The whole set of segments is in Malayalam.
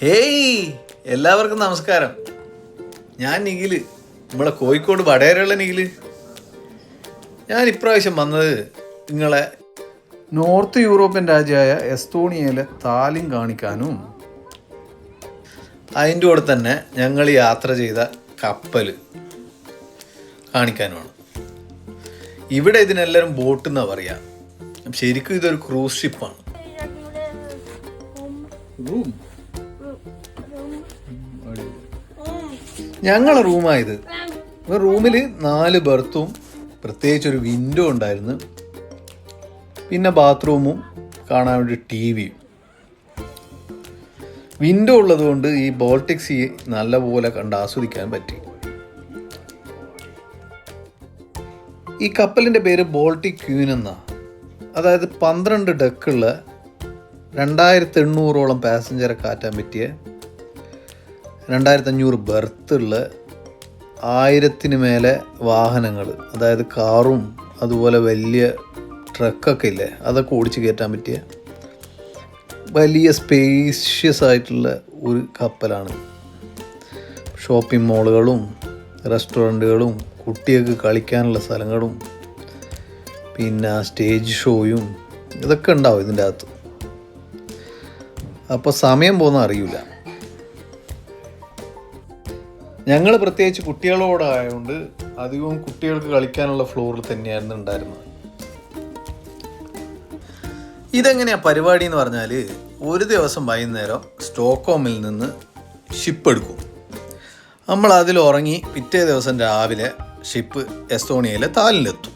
ഹേയ്, എല്ലാവർക്കും നമസ്കാരം. ഞാൻ നിഖില്, നമ്മളെ കോഴിക്കോട് വടകരയുള്ള നിഖില്. ഞാൻ ഇപ്രാവശ്യം വന്നത് നിങ്ങളെ നോർത്ത് യൂറോപ്യൻ രാജ്യമായ എസ്തോണിയയിലെ താലിൻ കാണിക്കാനും അതിൻ്റെ കൂടെ തന്നെ ഞങ്ങൾ യാത്ര ചെയ്ത കപ്പൽ കാണിക്കാനുമാണ്. ഇവിടെ ഇതിനെല്ലാവരും ബോട്ട് എന്നാണ് പറയുക. ശരിക്കും ഇതൊരു ക്രൂസ് ഷിപ്പാണ്. ഞങ്ങളെ റൂമായത്. റൂമിൽ 4 ബെർത്തും പ്രത്യേകിച്ചൊരു വിൻഡോ ഉണ്ടായിരുന്നു. പിന്നെ ബാത്റൂമും കാണാൻ വേണ്ടി TV യും. വിൻഡോ ഉള്ളതുകൊണ്ട് ഈ ബോൾട്ടിക് സീ നല്ലപോലെ കണ്ട് ആസ്വദിക്കാൻ പറ്റി. ഈ കപ്പലിൻ്റെ പേര് ബോൾട്ടിക് ക്വീൻ എന്നാണ്. അതായത് 12 ഡെക്കുള്ള 2800ഓളം പാസഞ്ചറെ കയറ്റാൻ പറ്റിയ 2500 ബെർത്തുള്ള 1000-ന് മേലെ വാഹനങ്ങൾ, അതായത് കാറും അതുപോലെ വലിയ ട്രക്കൊക്കെ ഇല്ലേ, അതൊക്കെ ഓടിച്ച് കയറ്റാൻ പറ്റിയ വലിയ സ്പേഷ്യസ് ആയിട്ടുള്ള ഒരു കപ്പലാണ്. ഷോപ്പിംഗ് മോളുകളും റെസ്റ്റോറൻറ്റുകളും കുട്ടികൾക്ക് കളിക്കാനുള്ള സ്ഥലങ്ങളും പിന്നെ സ്റ്റേജ് ഷോയും ഇതൊക്കെ ഉണ്ടാവും ഇതിൻ്റെ അകത്ത്. അപ്പോൾ സമയം പോകുന്ന അറിയില്ല. ഞങ്ങൾ പ്രത്യേകിച്ച് കുട്ടികളോടായതുകൊണ്ട് അധികവും കുട്ടികൾക്ക് കളിക്കാനുള്ള ഫ്ലോറിൽ തന്നെയായിരുന്നു ഉണ്ടായിരുന്നത്. ഇതെങ്ങനെയാണ് പരിപാടി എന്ന് പറഞ്ഞാൽ, ഒരു ദിവസം വൈകുന്നേരം സ്റ്റോക്ക്ഹോമിൽ നിന്ന് ഷിപ്പ് എടുക്കും. നമ്മൾ അതിൽ ഉറങ്ങി പിറ്റേ ദിവസം രാവിലെ ഷിപ്പ് എസ്തോണിയയിലെ താലിലെത്തും.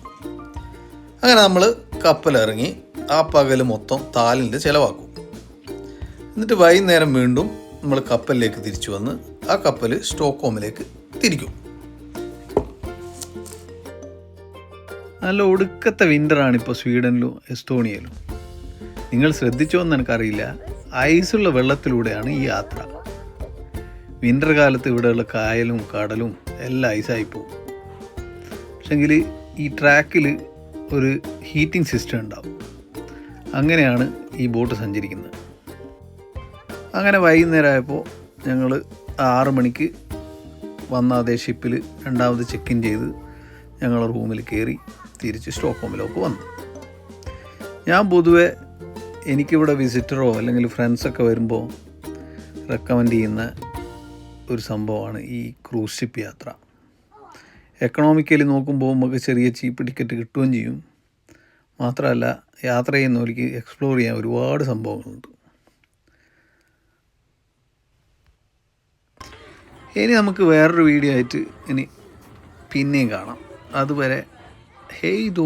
അങ്ങനെ നമ്മൾ കപ്പലിറങ്ങി ആ പകൽ മൊത്തം താലിൽ ചിലവാക്കും. എന്നിട്ട് വൈകുന്നേരം വീണ്ടും നമ്മൾ കപ്പലിലേക്ക് തിരിച്ചു വന്ന് ആ കപ്പൽ സ്റ്റോക്ക്ഹോമിലേക്ക് തിരിക്കും. നല്ല ഒടുക്കത്തെ വിൻ്ററാണ് ഇപ്പോൾ സ്വീഡനിലും എസ്തോണിയയിലും. നിങ്ങൾ ശ്രദ്ധിച്ചോ എന്ന് എനിക്കറിയില്ല, ഐസുള്ള വെള്ളത്തിലൂടെയാണ് ഈ യാത്ര. വിൻ്റർ കാലത്ത് ഇവിടെയുള്ള കായലും കടലും എല്ലാം ഐസായി പോകും. പക്ഷെങ്കിൽ ഈ ട്രാക്കിൽ ഒരു ഹീറ്റിംഗ് സിസ്റ്റം ഉണ്ടാവും. അങ്ങനെയാണ് ഈ ബോട്ട് സഞ്ചരിക്കുന്നത്. അങ്ങനെ വൈകുന്നേരമായപ്പോൾ ഞങ്ങൾ 6 മണിക്ക് വന്ന അതേ ഷിപ്പിൽ രണ്ടാമത് ചെക്ക് ഇൻ ചെയ്ത് ഞങ്ങൾ റൂമിൽ കയറി തിരിച്ച് സ്റ്റോക്ക്ഹോമിലേക്ക് വന്നു. ഞാൻ പൊതുവെ എനിക്കിവിടെ വിസിറ്ററോ അല്ലെങ്കിൽ ഫ്രണ്ട്സൊക്കെ വരുമ്പോൾ റെക്കമെൻഡ് ചെയ്യുന്ന ഒരു സംഭവമാണ് ഈ ക്രൂസ് ഷിപ്പ് യാത്ര. എക്കണോമിക്കലി നോക്കുമ്പോൾ നമുക്ക് ചെറിയ ചീപ്പ് ടിക്കറ്റ് കിട്ടുകയും ചെയ്യും. മാത്രമല്ല, യാത്ര ചെയ്യുന്നവർക്ക് എക്സ്പ്ലോർ ചെയ്യാൻ ഒരുപാട് സംഭവങ്ങളുണ്ട്. ഇനി നമുക്ക് വേറൊരു വീഡിയോ ആയിട്ട് ഇനി പിന്നെയും കാണാം. അതുവരെ ഹേയ് ദോ.